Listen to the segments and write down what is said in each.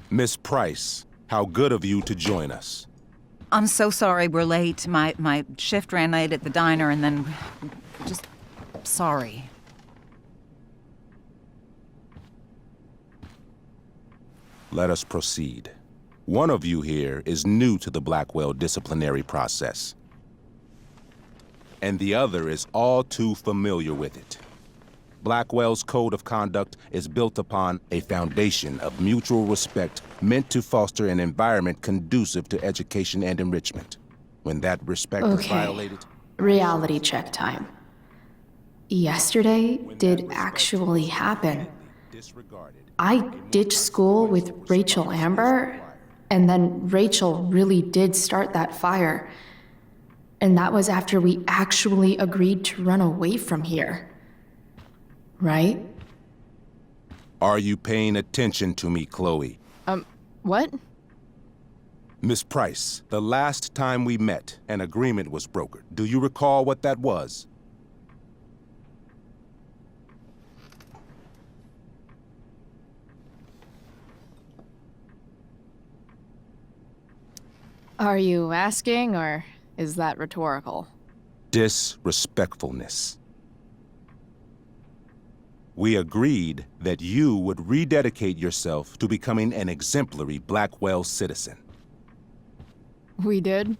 Miss Price, how good of you to join us. I'm so sorry we're late. My shift ran late at the diner and then... just... sorry. Let us proceed. One of you here is new to the Blackwell disciplinary process, and the other is all too familiar with it. Blackwell's code of conduct is built upon a foundation of mutual respect meant to foster an environment conducive to education and enrichment. When that respect is violated... Reality check time. Yesterday did actually happen. I ditched school with Rachel Amber, and then Rachel really did start that fire. And that was after we actually agreed to run away from here. Right? Are you paying attention to me, Chloe? What? Miss Price, the last time we met, an agreement was brokered. Do you recall what that was? Are you asking, or is that rhetorical? Disrespectfulness. We agreed that you would rededicate yourself to becoming an exemplary Blackwell citizen. We did?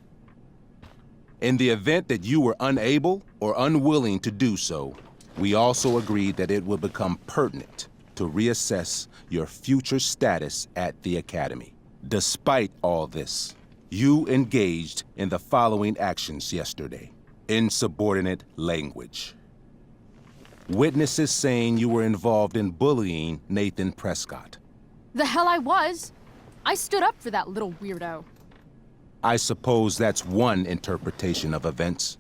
In the event that you were unable or unwilling to do so, we also agreed that it would become pertinent to reassess your future status at the Academy. Despite all this, you engaged in the following actions yesterday. Insubordinate language. Witnesses saying you were involved in bullying Nathan Prescott. The hell I was! I stood up for that little weirdo. I suppose that's one interpretation of events.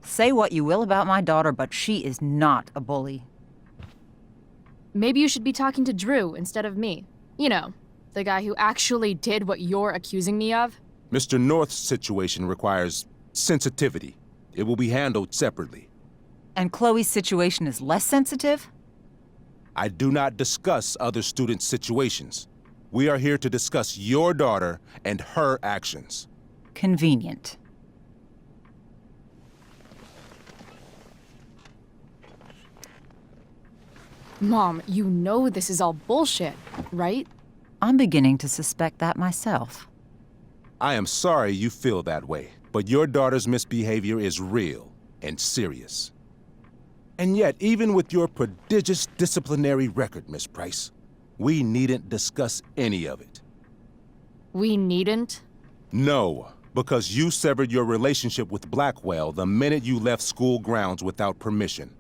Say what you will about my daughter, but she is not a bully. Maybe you should be talking to Drew instead of me. You know, the guy who actually did what you're accusing me of. Mr. North's situation requires sensitivity. It will be handled separately. And Chloe's situation is less sensitive? I do not discuss other students' situations. We are here to discuss your daughter and her actions. Convenient. Mom, you know this is all bullshit, right? I'm beginning to suspect that myself. I am sorry you feel that way, but your daughter's misbehavior is real and serious. And yet, even with your prodigious disciplinary record, Miss Price, we needn't discuss any of it. We needn't? No, because you severed your relationship with Blackwell the minute you left school grounds without permission.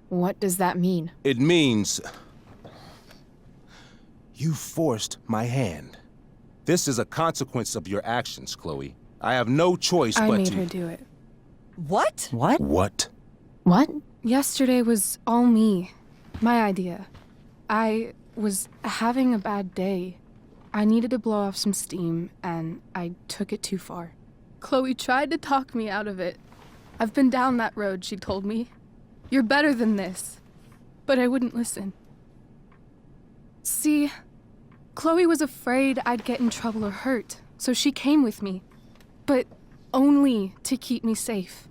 What does that mean? It means... you forced my hand. This is a consequence of your actions, Chloe. I have no choice but to... I made her do it. What? What? What? What? Yesterday was all me. My idea. I was having a bad day. I needed to blow off some steam, and I took it too far. Chloe tried to talk me out of it. I've been down that road, she told me. You're better than this. But I wouldn't listen. See, Chloe was afraid I'd get in trouble or hurt, so she came with me. But only to keep me safe.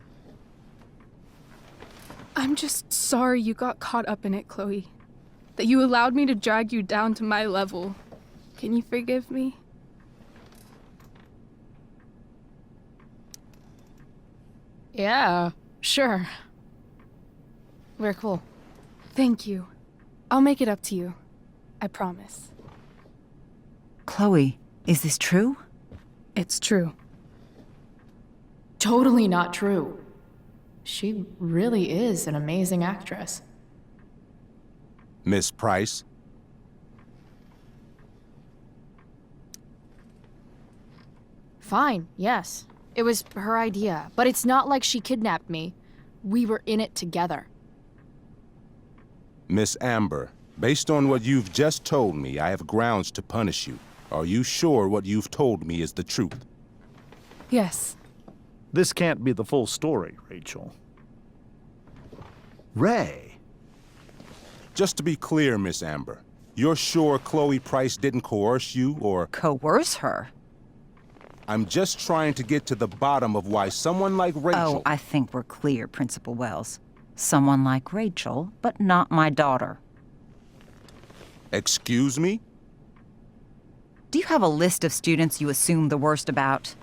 I'm just sorry you got caught up in it, Chloe. That you allowed me to drag you down to my level. Can you forgive me? Yeah, sure. We're cool. Thank you. I'll make it up to you. I promise. Chloe, is this true? It's true. Totally not true. She really is an amazing actress. Miss Price? Fine, yes. It was her idea, but it's not like she kidnapped me. We were in it together. Miss Amber, based on what you've just told me, I have grounds to punish you. Are you sure what you've told me is the truth? Yes. This can't be the full story, Rachel. Ray. Just to be clear, Miss Amber, You're sure Chloe Price didn't coerce you, or... Coerce her? I'm just trying to get to the bottom of why someone like Rachel... Oh, I think we're clear, Principal Wells. Someone like Rachel, but not my daughter. Excuse me? Do you have a list of students you assume the worst about?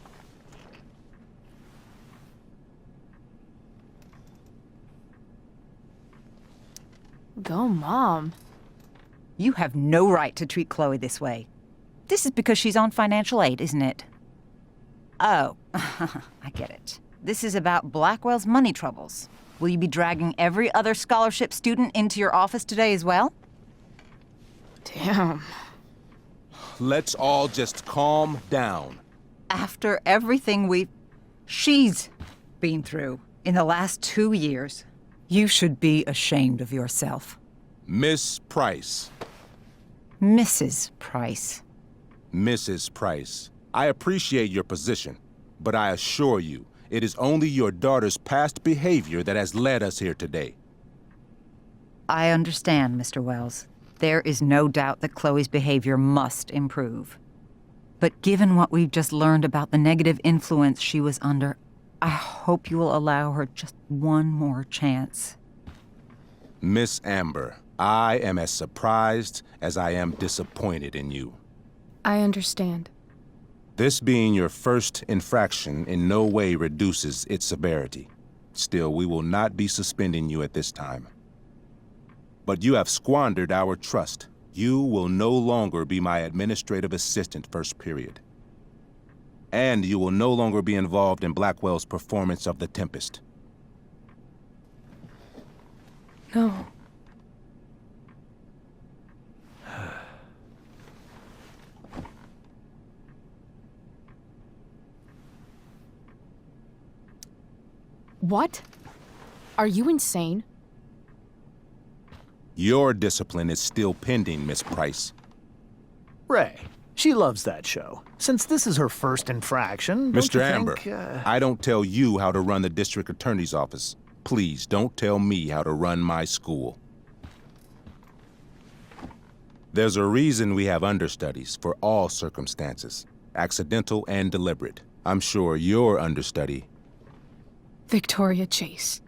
Go, Mom. You have no right to treat Chloe this way. This is because she's on financial aid, isn't it? Oh, I get it. This is about Blackwell's money troubles. Will you be dragging every other scholarship student into your office today as well? Damn. Let's all just calm down. After everything she's been through in the last 2 years, you should be ashamed of yourself. Miss Price. Mrs. Price. Mrs. Price, I appreciate your position, but I assure you, it is only your daughter's past behavior that has led us here today. I understand, Mr. Wells. There is no doubt that Chloe's behavior must improve. But given what we've just learned about the negative influence she was under, I hope you will allow her just one more chance. Miss Amber, I am as surprised as I am disappointed in you. I understand. This being your first infraction in no way reduces its severity. Still, we will not be suspending you at this time. But you have squandered our trust. You will no longer be my administrative assistant first period. And you will no longer be involved in Blackwell's performance of The Tempest. No. What? Are you insane? Your discipline is still pending, Miss Price. Ray, she loves that show. Since this is her first infraction, don't Mr. you Amber, think, I don't tell you how to run the district attorney's office. Please don't tell me how to run my school. There's a reason we have understudies for all circumstances, accidental and deliberate. I'm sure your understudy... Victoria Chase.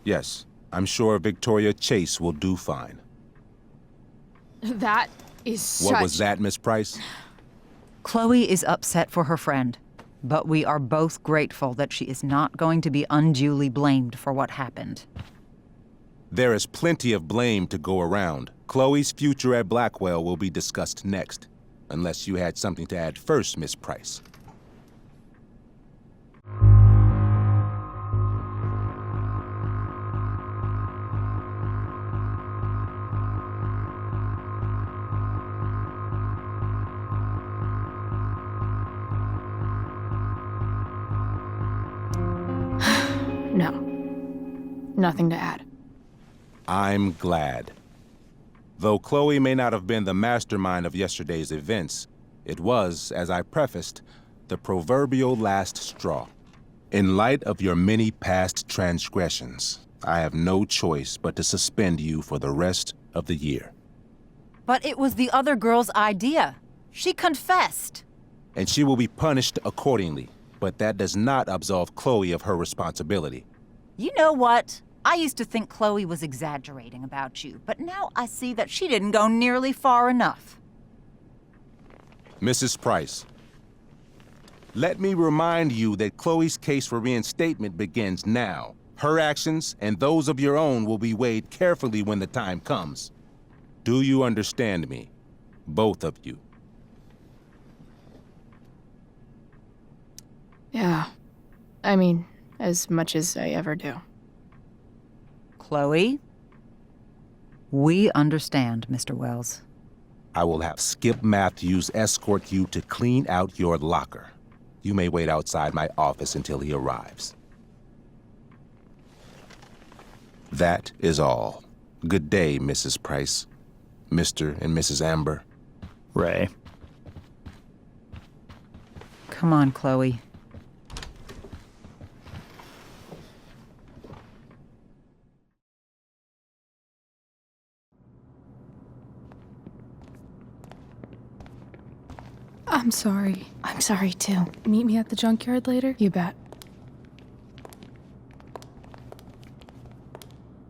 Yes, I'm sure Victoria Chase will do fine. That is such... What was that, Miss Price? Chloe is upset for her friend, but we are both grateful that she is not going to be unduly blamed for what happened. There is plenty of blame to go around. Chloe's future at Blackwell will be discussed next, unless you had something to add first, Miss Price. No. Nothing to add. I'm glad. Though Chloe may not have been the mastermind of yesterday's events, it was, as I prefaced, the proverbial last straw. In light of your many past transgressions, I have no choice but to suspend you for the rest of the year. But it was the other girl's idea. She confessed. And she will be punished accordingly, but that does not absolve Chloe of her responsibility. You know what? I used to think Chloe was exaggerating about you, but now I see that she didn't go nearly far enough. Mrs. Price, let me remind you that Chloe's case for reinstatement begins now. Her actions and those of your own will be weighed carefully when the time comes. Do you understand me? Both of you. Yeah. I mean, as much as I ever do. Chloe? We understand, Mr. Wells. I will have Skip Matthews escort you to clean out your locker. You may wait outside my office until he arrives. That is all. Good day, Mrs. Price. Mr. and Mrs. Amber. Ray. Come on, Chloe. I'm sorry. I'm sorry too. Meet me at the junkyard later? You bet.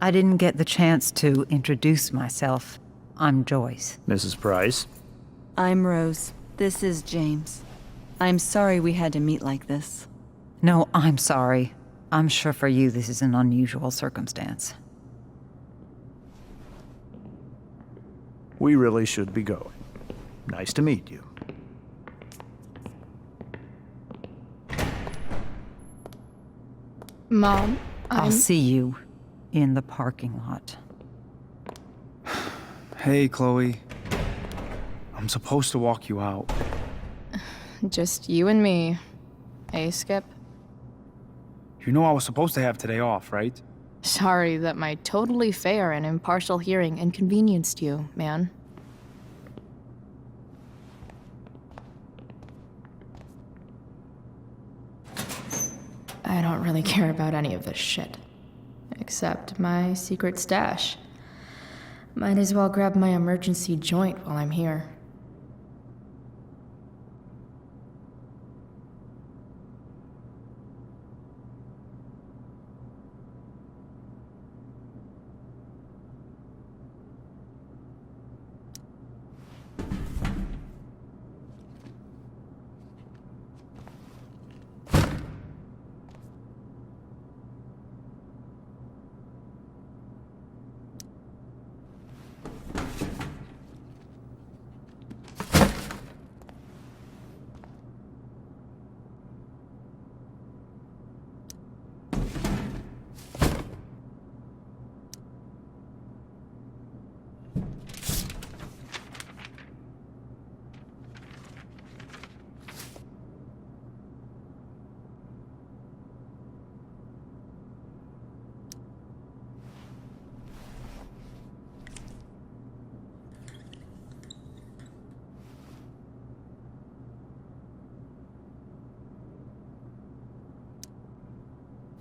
I didn't get the chance to introduce myself. I'm Joyce. Mrs. Price? I'm Rose. This is James. I'm sorry we had to meet like this. No, I'm sorry. I'm sure for you this is an unusual circumstance. We really should be going. Nice to meet you. Mom, I'll see you in the parking lot. Hey, Chloe. I'm supposed to walk you out. Just you and me. Hey, Skip. You know I was supposed to have today off, right? Sorry that my totally fair and impartial hearing inconvenienced you, man. I don't really care about any of this shit. Except my secret stash. Might as well grab my emergency joint while I'm here.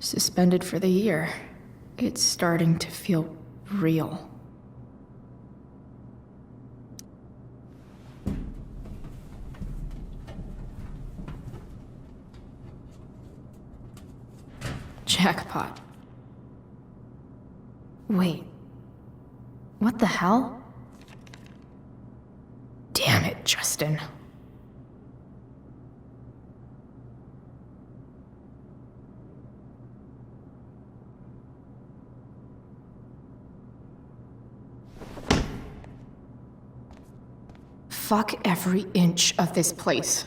Suspended for the year. It's starting to feel real. Jackpot. Wait. What the hell? Damn it, Justin. Fuck every inch of this place.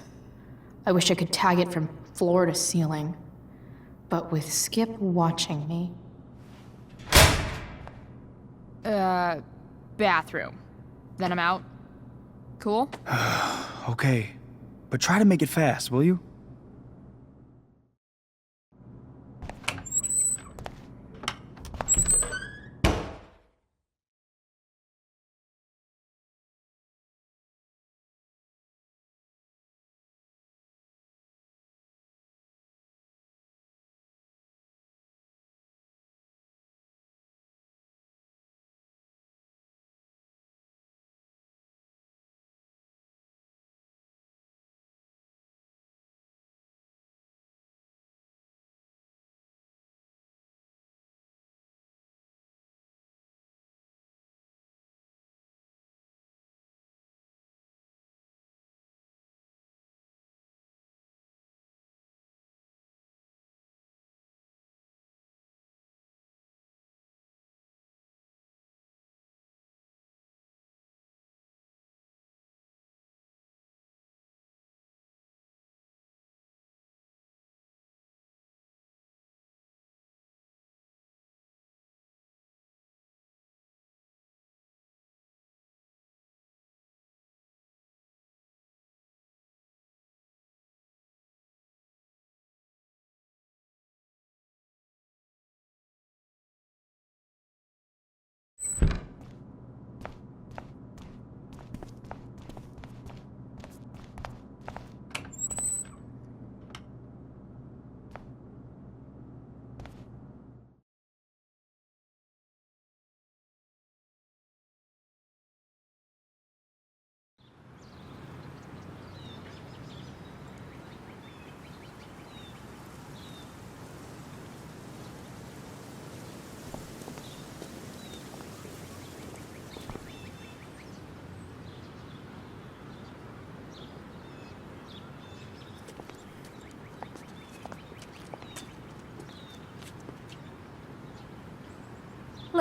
I wish I could tag it from floor to ceiling. But with Skip watching me... Bathroom. Then I'm out. Cool? Okay. But try to make it fast, will you?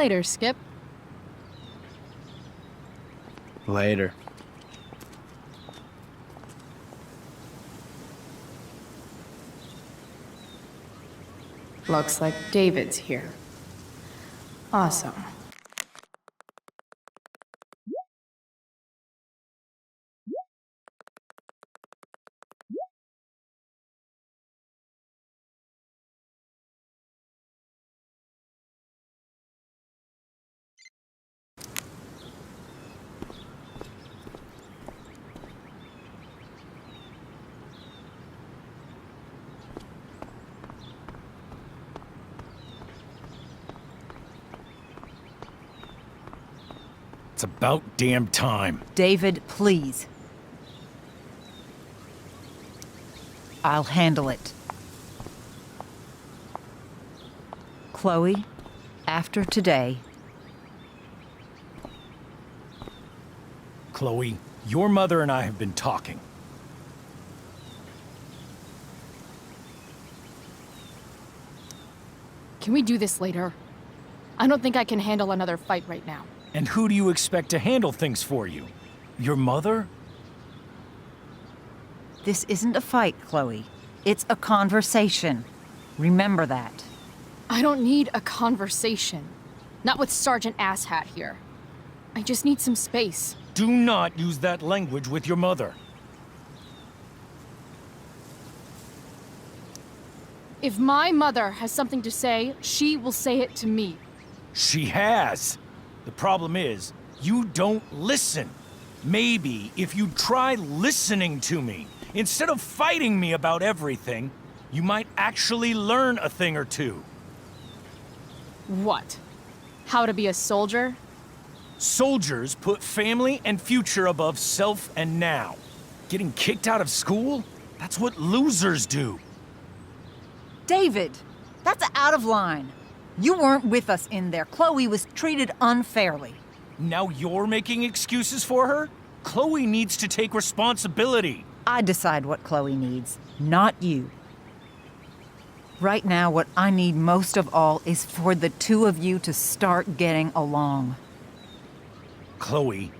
later, Skip. Later. Looks like David's here. Awesome. It's about damn time. David, please. I'll handle it. Chloe, after today, Chloe, your mother and I have been talking. Can we do this later? I don't think I can handle another fight right now. And who do you expect to handle things for you? Your mother? this isn't a fight, Chloe. It's a conversation. Remember that. I don't need a conversation. Not with Sergeant Asshat here. I just need some space. Do not use that language with your mother. If my mother has something to say, she will say it to me. She has. The problem is, you don't listen. Maybe if you try listening to me, instead of fighting me about everything, you might actually learn a thing or two. What? How to be a soldier? Soldiers put family and future above self and now. Getting kicked out of school? That's what losers do. David, that's out of line. You weren't with us in there. Chloe was treated unfairly. Now you're making excuses for her? Chloe needs to take responsibility. I decide what Chloe needs, not you. Right now, what I need most of all is for the two of you to start getting along. Chloe,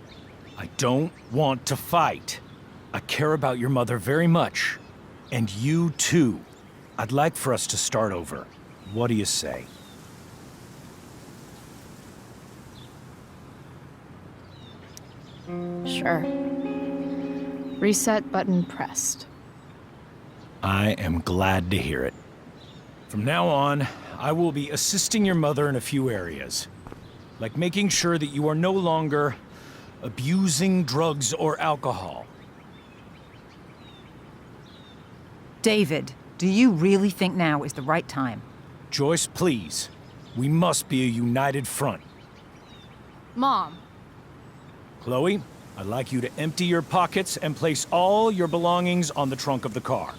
I don't want to fight. I care about your mother very much. And you too. I'd like for us to start over. What do you say? Sure. Reset button pressed. I am glad to hear it. From now on, I will be assisting your mother in a few areas. Like making sure that you are no longer abusing drugs or alcohol. David, do you really think now is the right time? Joyce, please. We must be a united front. Mom. Chloe, I'd like you to empty your pockets and place all your belongings on the trunk of the car.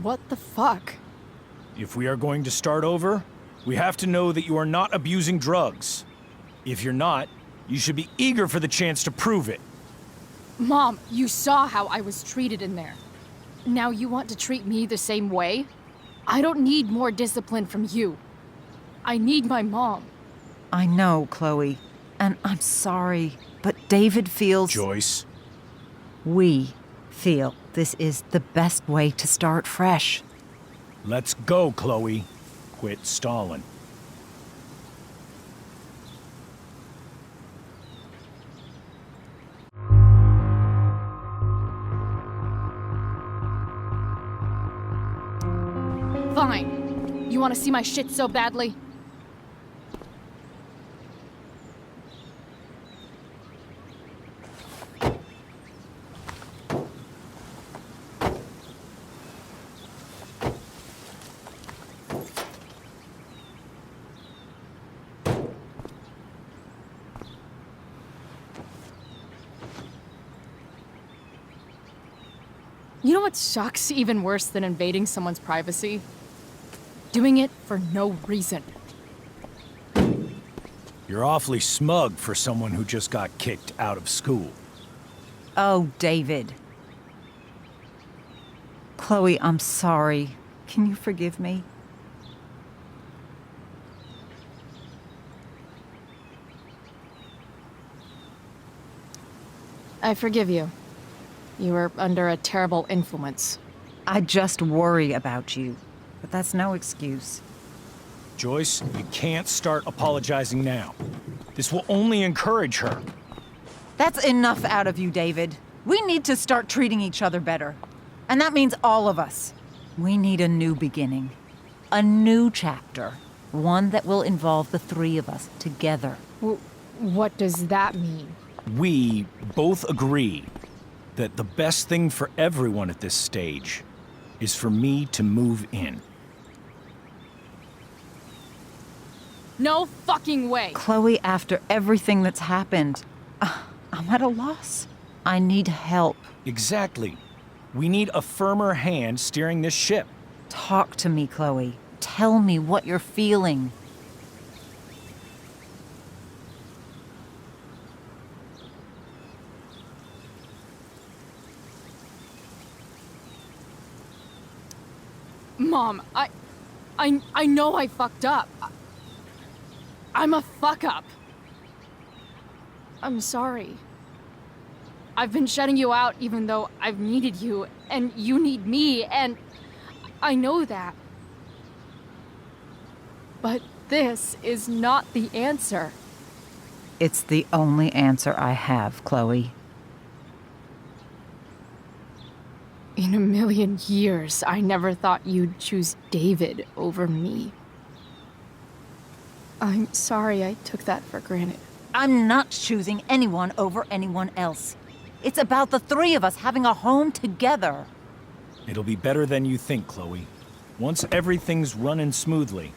What the fuck? If we are going to start over, we have to know that you are not abusing drugs. If you're not, you should be eager for the chance to prove it. Mom, you saw how I was treated in there. Now you want to treat me the same way? I don't need more discipline from you. I need my mom. I know, Chloe, and I'm sorry, but David feels... Joyce. We feel this is the best way to start fresh. Let's go, Chloe. Quit stalling. Fine. You want to see my shit so badly? You know what sucks even worse than invading someone's privacy? Doing it for no reason. You're awfully smug for someone who just got kicked out of school. Oh, David. Chloe, I'm sorry. Can you forgive me? I forgive you. You were under a terrible influence. I just worry about you, but that's no excuse. Joyce, you can't start apologizing now. This will only encourage her. That's enough out of you, David. We need to start treating each other better. And that means all of us. We need a new beginning. A new chapter. One that will involve the three of us together. What does that mean? We both agree that the best thing for everyone at this stage is for me to move in. No fucking way! Chloe, after everything that's happened, I'm at a loss. I need help. Exactly. We need a firmer hand steering this ship. Talk to me, Chloe. Tell me what you're feeling. Mom, I know I fucked up. I'm a fuck-up. I'm sorry. I've been shutting you out even though I've needed you, and you need me, and I know that. But this is not the answer. It's the only answer I have, Chloe. In a million years, I never thought you'd choose David over me. I'm sorry I took that for granted. I'm not choosing anyone over anyone else. It's about the three of us having a home together. It'll be better than you think, Chloe. Once everything's running smoothly,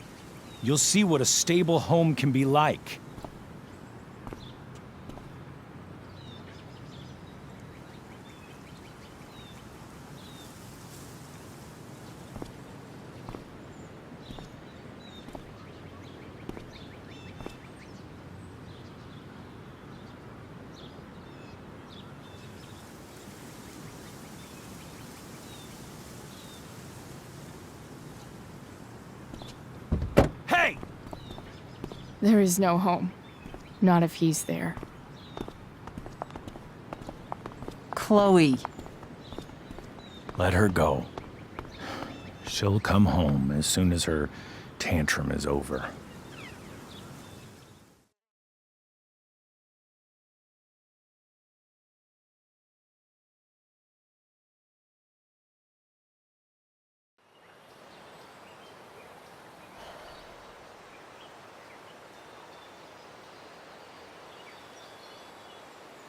you'll see what a stable home can be like. There is no home. Not if he's there. Chloe. Let her go. She'll come home as soon as her tantrum is over.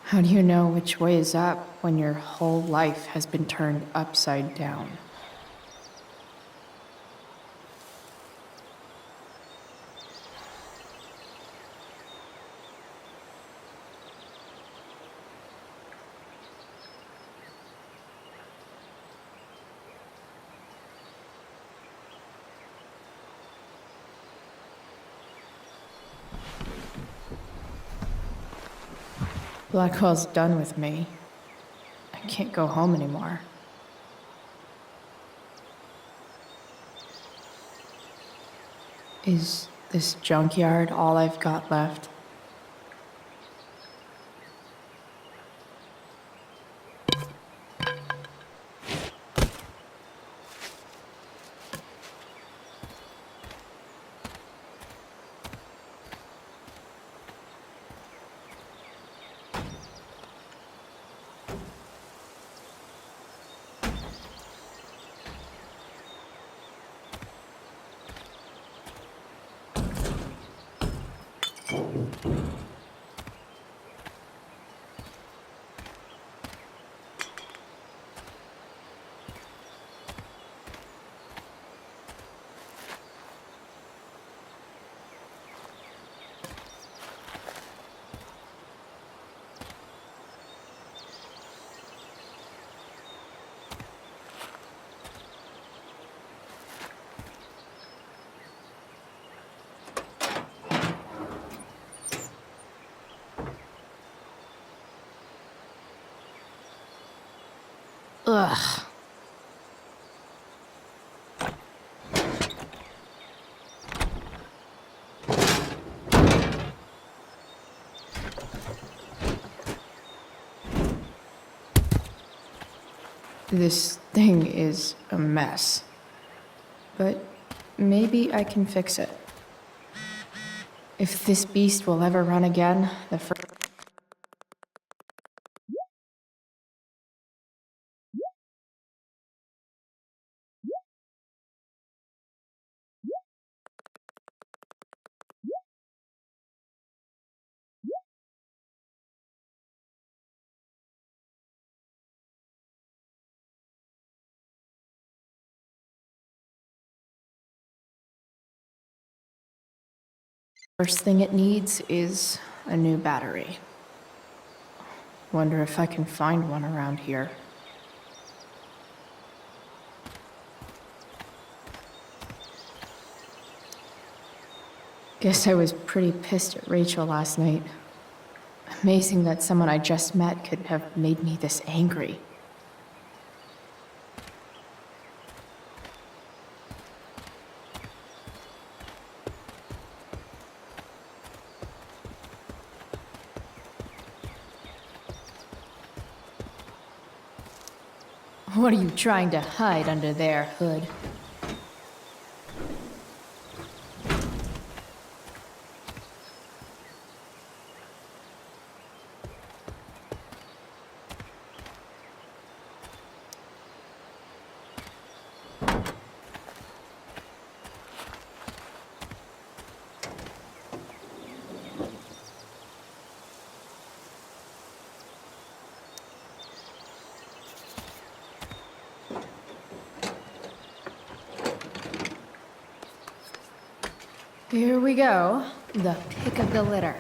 How do you know which way is up when your whole life has been turned upside down? Blackwell's done with me. I can't go home anymore. Is this junkyard all I've got left? Ugh. This thing is a mess. But maybe I can fix it. If this beast will ever run again, the first... First thing it needs is a new battery. Wonder if I can find one around here. Guess I was pretty pissed at Rachel last night. Amazing that someone I just met could have made me this angry. What are you trying to hide under there, Hood? Here we go, the pick of the litter.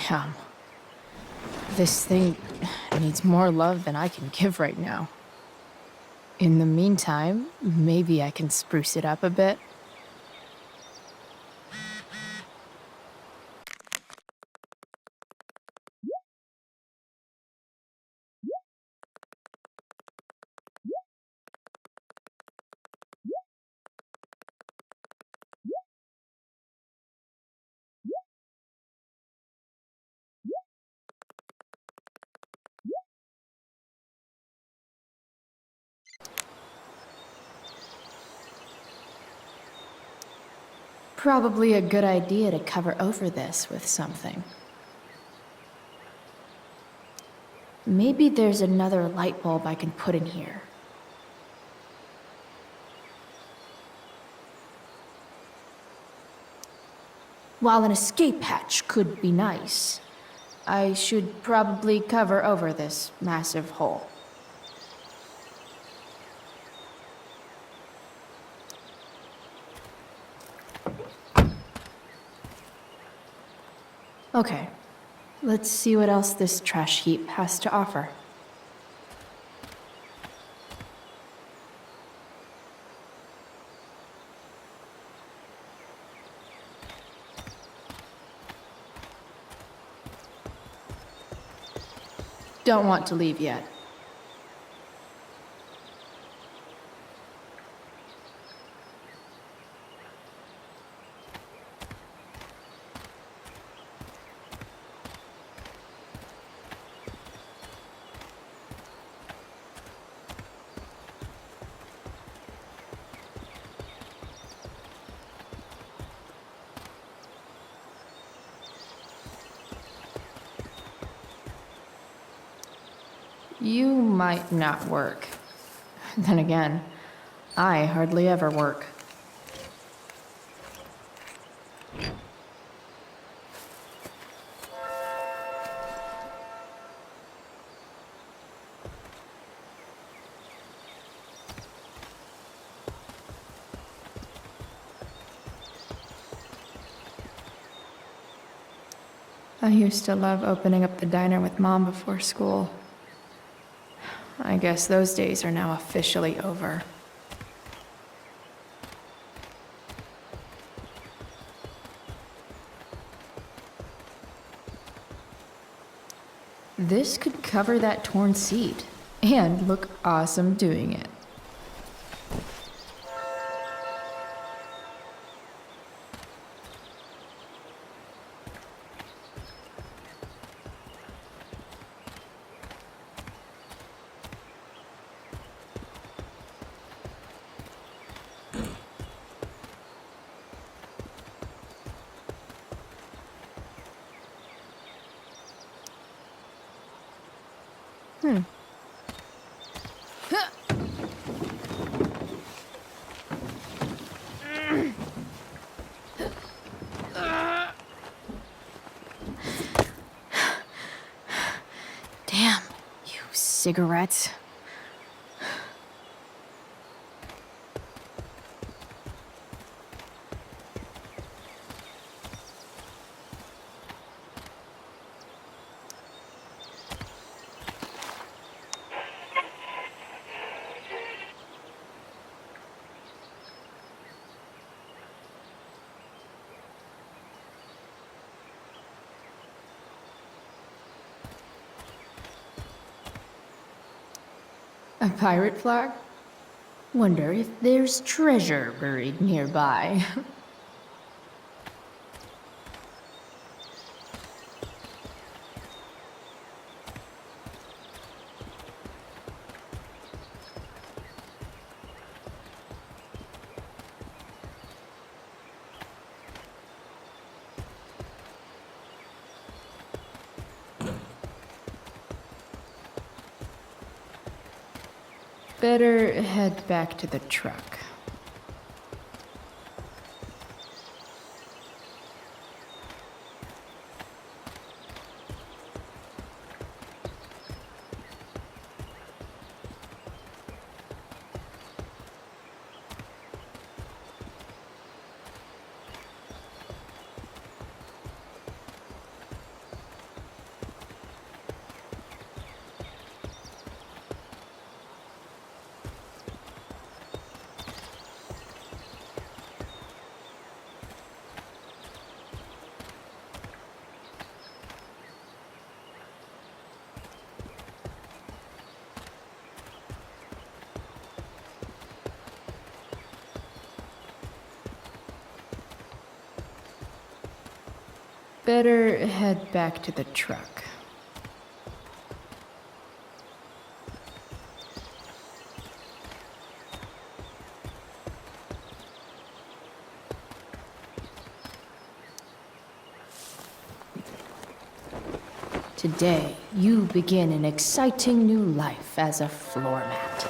Damn. This thing needs more love than I can give right now. In the meantime, maybe I can spruce it up a bit. Probably a good idea to cover over this with something. Maybe there's another light bulb I can put in here. While an escape hatch could be nice, I should probably cover over this massive hole. Okay, let's see what else this trash heap has to offer. Don't want to leave yet. You might not work. Then again, I hardly ever work. I used to love opening up the diner with Mom before school. I guess those days are now officially over. This could cover that torn seat and look awesome doing it. Damn, you cigarettes. A pirate flag? Wonder if there's treasure buried nearby. Better head back to the truck. Better head back to the truck. Today, you begin an exciting new life as a floor mat.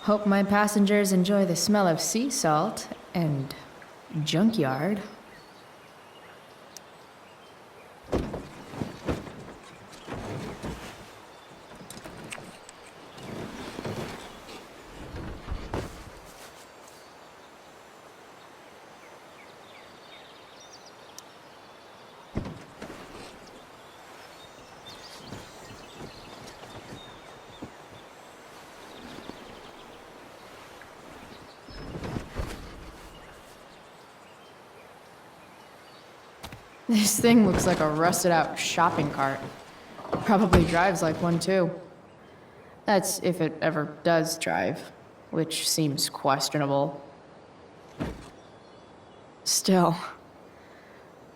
Hope my passengers enjoy the smell of sea salt and junkyard. This thing looks like a rusted out shopping cart. Probably drives like one too. That's if it ever does drive, which seems questionable. Still,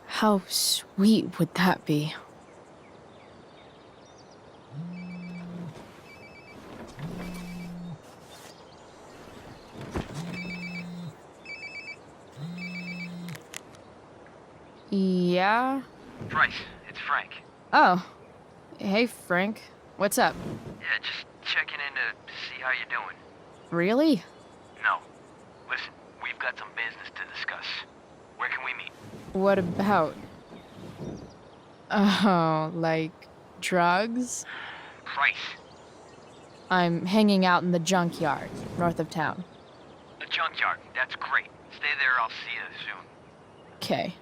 how sweet would that be? Yeah? Bryce, it's Frank. Oh. Hey, Frank. What's up? Yeah, just checking in to see how you're doing. Really? No. Listen, we've got some business to discuss. Where can we meet? What about? Oh, like drugs? Bryce. I'm hanging out in the junkyard, north of town. The junkyard. That's great. Stay there, I'll see you soon. Okay.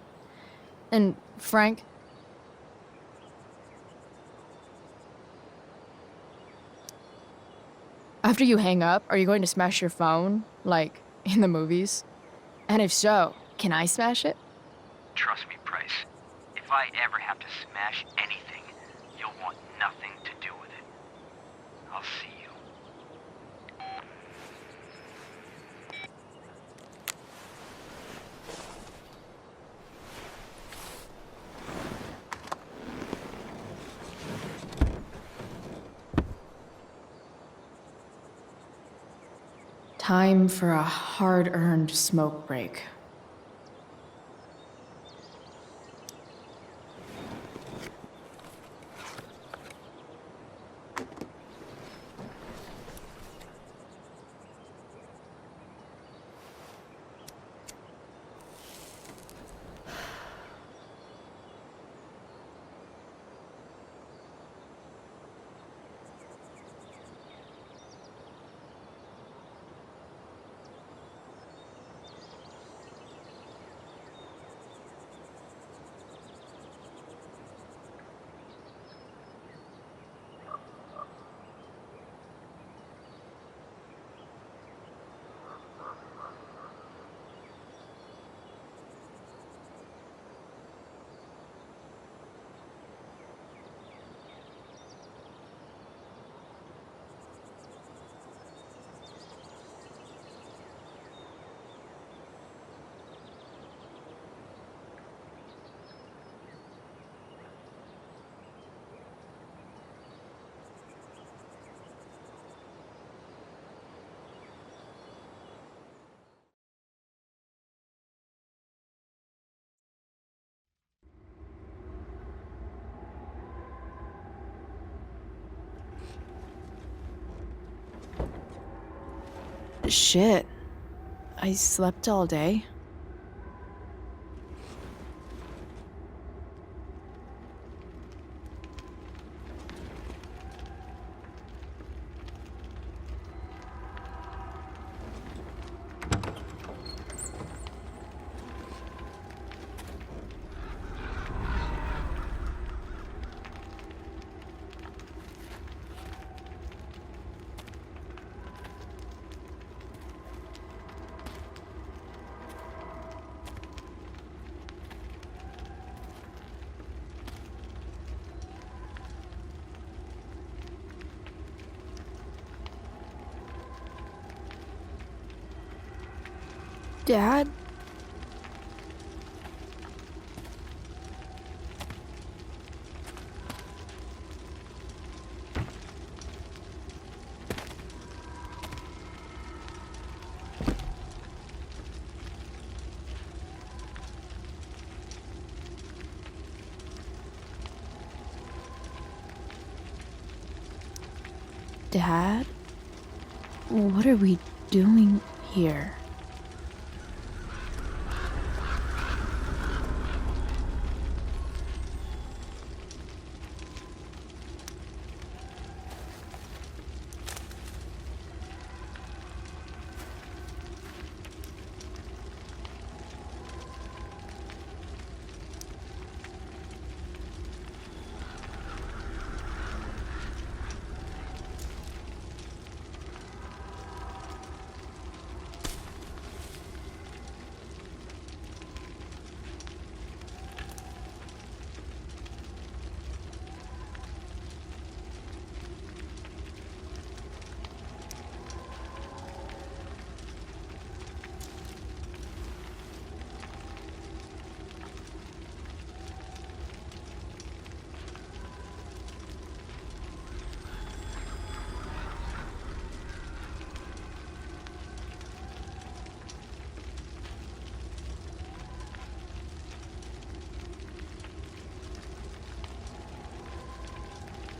And Frank? After you hang up, are you going to smash your phone, like in the movies? And if so, can I smash it? Trust me, Bryce. If I ever have to smash anything, you'll want nothing to do with it. I'll see you. Time for a hard-earned smoke break. Shit. I slept all day. Dad? Dad? What are we doing here?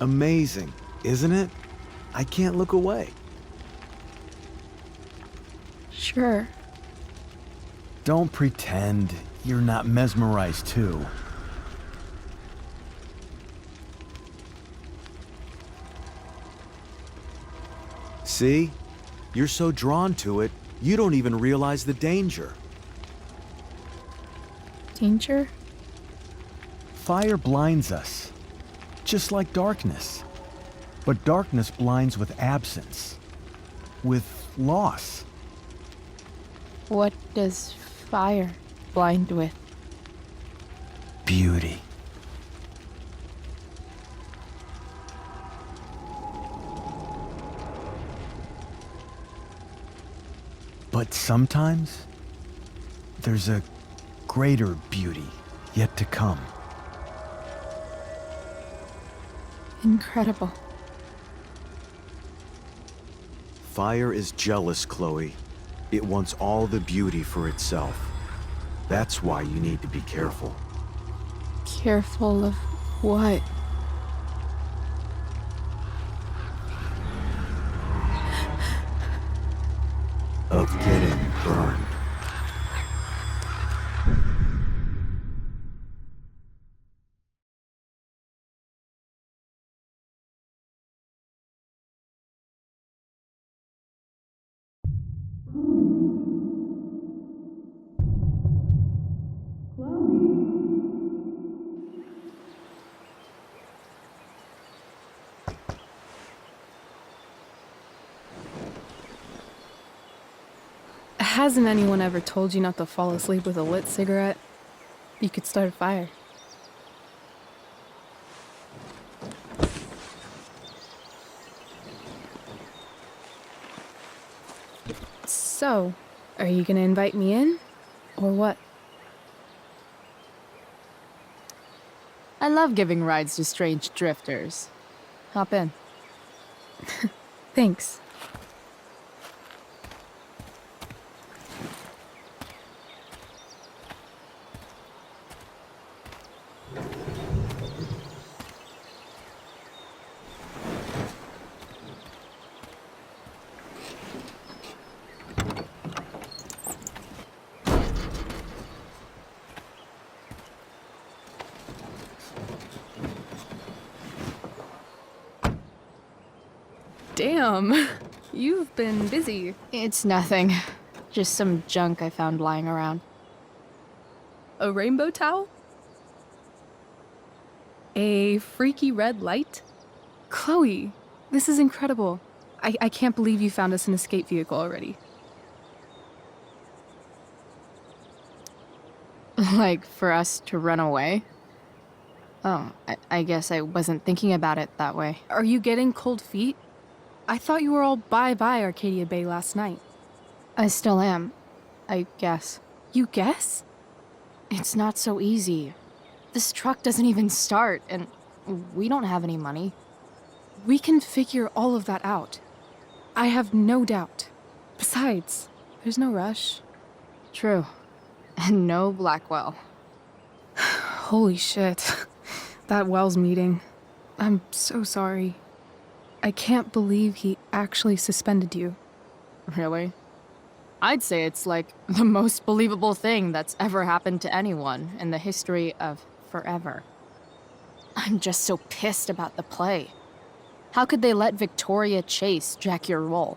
Amazing, isn't it? I can't look away. Sure. Don't pretend you're not mesmerized too. See? You're so drawn to it, you don't even realize the danger. Danger? Fire blinds us, just like darkness. But darkness blinds with absence, with loss. What does fire blind with? Beauty. But sometimes, there's a greater beauty yet to come. Incredible. Fire is jealous, Chloe. It wants all the beauty for itself. That's why you need to be careful. Careful of what? Of getting burned. Hasn't anyone ever told you not to fall asleep with a lit cigarette? You could start a fire. So, are you gonna invite me in? Or what? I love giving rides to strange drifters. Hop in. Thanks. Damn, you've been busy. It's nothing. Just some junk I found lying around. A rainbow towel? A freaky red light? Chloe, this is incredible. I can't believe you found us an escape vehicle already. Like, for us to run away? Oh, I guess I wasn't thinking about it that way. Are you getting cold feet? I thought you were all bye-bye Arcadia Bay last night. I still am, I guess. You guess? It's not so easy. This truck doesn't even start, and we don't have any money. We can figure all of that out. I have no doubt. Besides, there's no rush. True. And no Blackwell. Holy shit. That Wells meeting. I'm so sorry. I can't believe he actually suspended you. Really? I'd say it's like the most believable thing that's ever happened to anyone in the history of forever. I'm just so pissed about the play. How could they let Victoria Chase jack your role?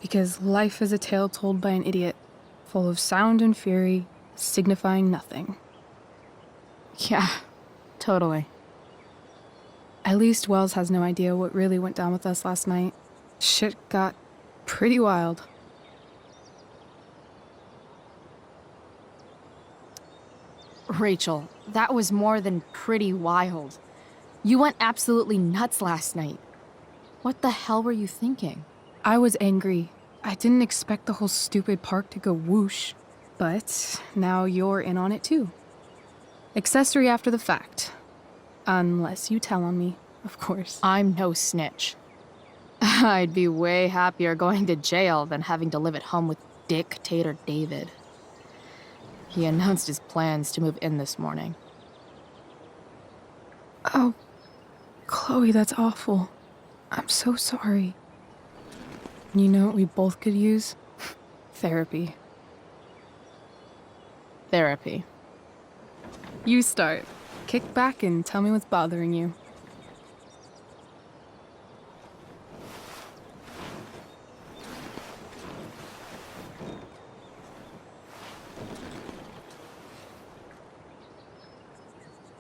Because life is a tale told by an idiot, full of sound and fury, signifying nothing. Yeah, totally. At least Wells has no idea what really went down with us last night. Shit got pretty wild. Rachel, that was more than pretty wild. You went absolutely nuts last night. What the hell were you thinking? I was angry. I didn't expect the whole stupid park to go whoosh. But now you're in on it too. Accessory after the fact. Unless you tell on me, of course. I'm no snitch. I'd be way happier going to jail than having to live at home with Dictator David. He announced his plans to move in this morning. Oh, Chloe, that's awful. I'm so sorry. You know what we both could use? Therapy. Therapy. You start. Kick back and tell me what's bothering you.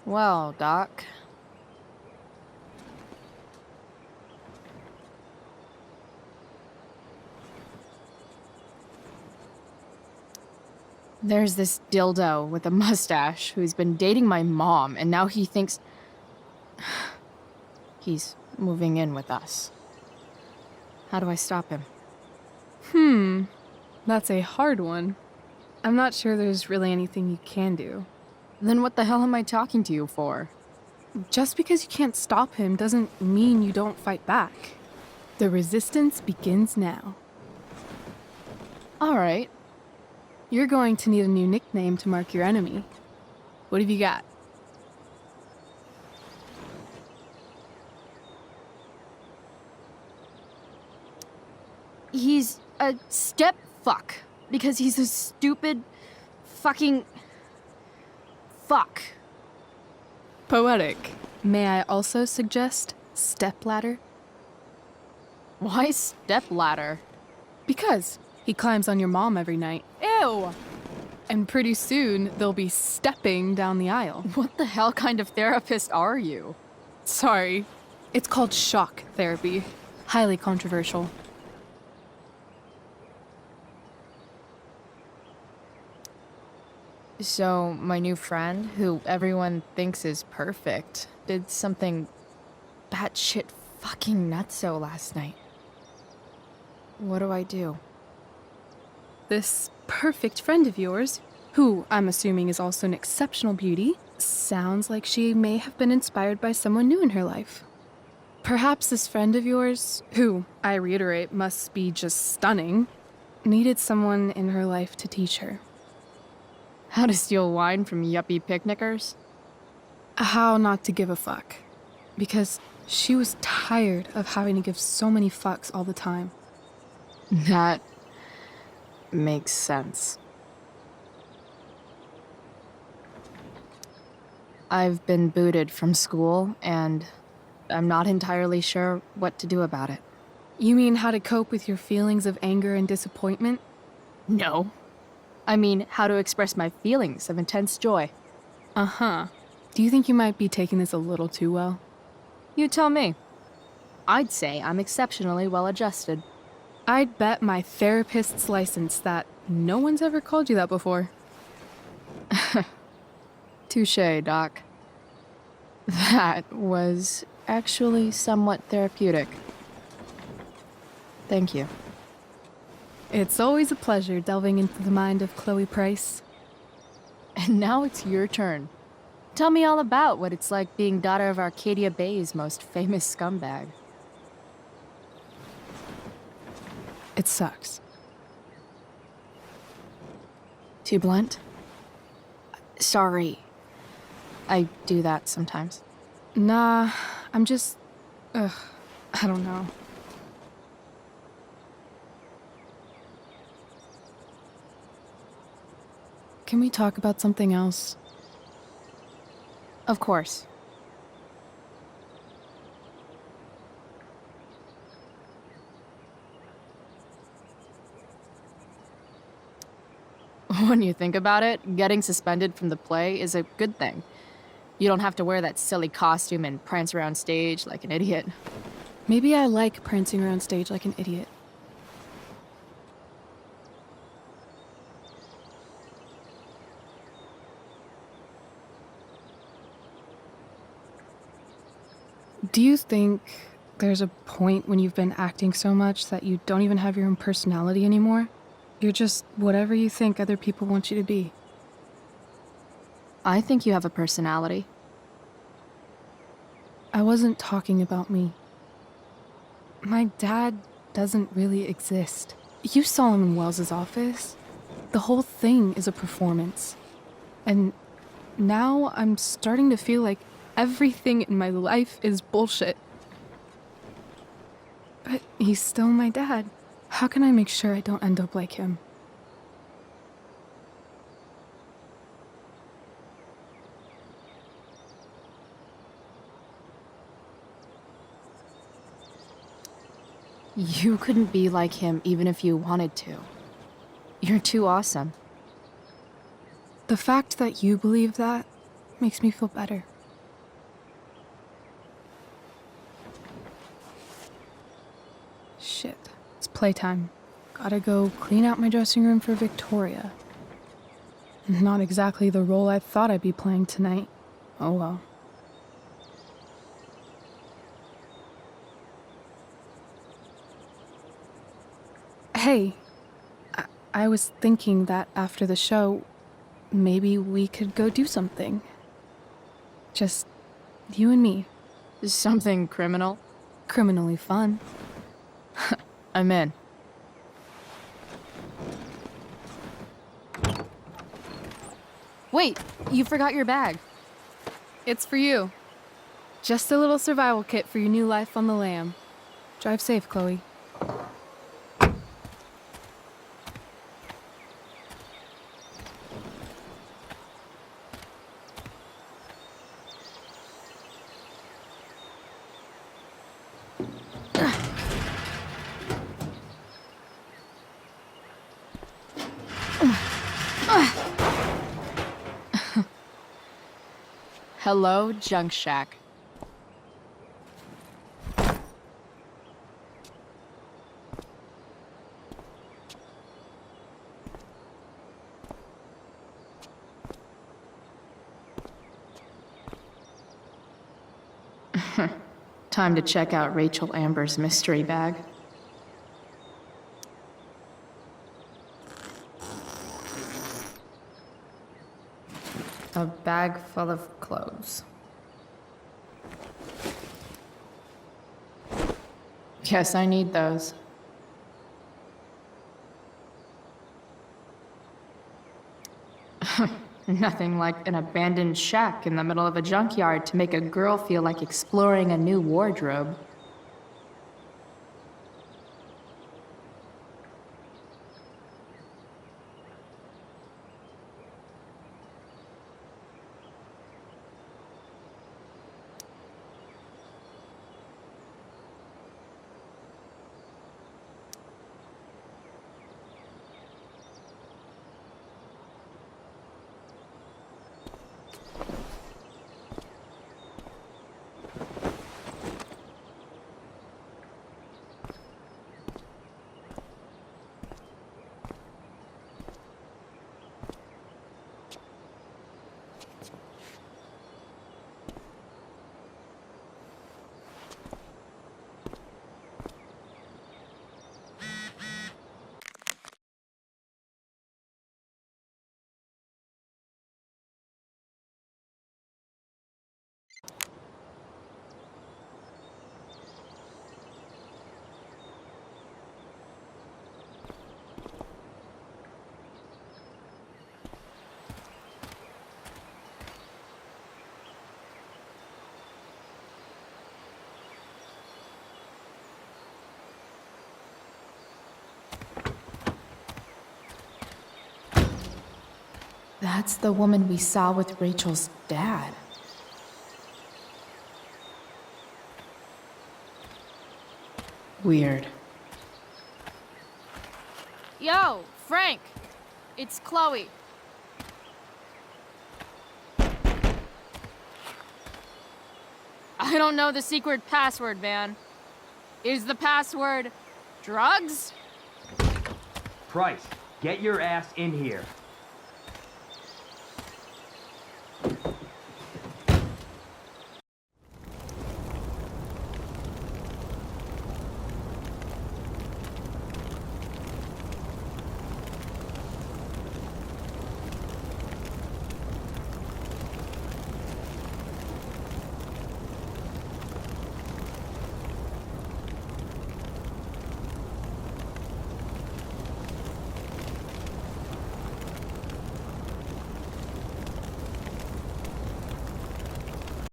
Well, Doc. There's this dildo with a mustache who's been dating my mom, and now he thinks he's moving in with us. How do I stop him? That's a hard one. I'm not sure there's really anything you can do. Then what the hell am I talking to you for? Just because you can't stop him doesn't mean you don't fight back. The resistance begins now. All right. You're going to need a new nickname to mark your enemy. What have you got? He's a step fuck because he's a stupid fucking fuck. Poetic. May I also suggest stepladder? Why stepladder? Because he climbs on your mom every night. Ew! And pretty soon, they'll be stepping down the aisle. What the hell kind of therapist are you? Sorry. It's called shock therapy. Highly controversial. So, my new friend, who everyone thinks is perfect, did something batshit fucking nutso last night. What do I do? This perfect friend of yours, who I'm assuming is also an exceptional beauty, sounds like she may have been inspired by someone new in her life. Perhaps this friend of yours, who, I reiterate, must be just stunning, needed someone in her life to teach her. How to steal wine from yuppie picnickers? How not to give a fuck. Because she was tired of having to give so many fucks all the time. That makes sense. I've been booted from school, and I'm not entirely sure what to do about it. You mean how to cope with your feelings of anger and disappointment? No. I mean, how to express my feelings of intense joy. Uh-huh. Do you think you might be taking this a little too well? You tell me. I'd say I'm exceptionally well adjusted. I'd bet my therapist's license that no one's ever called you that before. Touché, Doc. That was actually somewhat therapeutic. Thank you. It's always a pleasure delving into the mind of Chloe Price. And now it's your turn. Tell me all about what it's like being daughter of Arcadia Bay's most famous scumbag. It sucks. Too blunt? Sorry. I do that sometimes. Nah, I'm just... I don't know. Can we talk about something else? Of course. When you think about it, getting suspended from the play is a good thing. You don't have to wear that silly costume and prance around stage like an idiot. Maybe I like prancing around stage like an idiot. Do you think there's a point when you've been acting so much that you don't even have your own personality anymore? You're just whatever you think other people want you to be. I think you have a personality. I wasn't talking about me. My dad doesn't really exist. You saw him in Wells's office. The whole thing is a performance. And now I'm starting to feel like Everything in my life is bullshit. But he's still my dad. How can I make sure I don't end up like him? You couldn't be like him even if you wanted to. You're too awesome. The fact that you believe that makes me feel better. Shit, it's playtime. Gotta go clean out my dressing room for Victoria. Not exactly the role I thought I'd be playing tonight. Oh well. Hey, I was thinking that after the show, maybe we could go do something. Just you and me. Something criminal? Criminally fun. I'm in. Wait, you forgot your bag. It's for you. Just a little survival kit for your new life on the lam. Drive safe, Chloe. Hello, Junk Shack. Time to check out Rachel Amber's mystery bag. A bag full of clothes. Yes, I need those. Nothing like an abandoned shack in the middle of a junkyard to make a girl feel like exploring a new wardrobe. That's the woman we saw with Rachel's dad. Weird. Yo, Frank! It's Chloe. I don't know the secret password, man. Is the password drugs? Price, get your ass in here.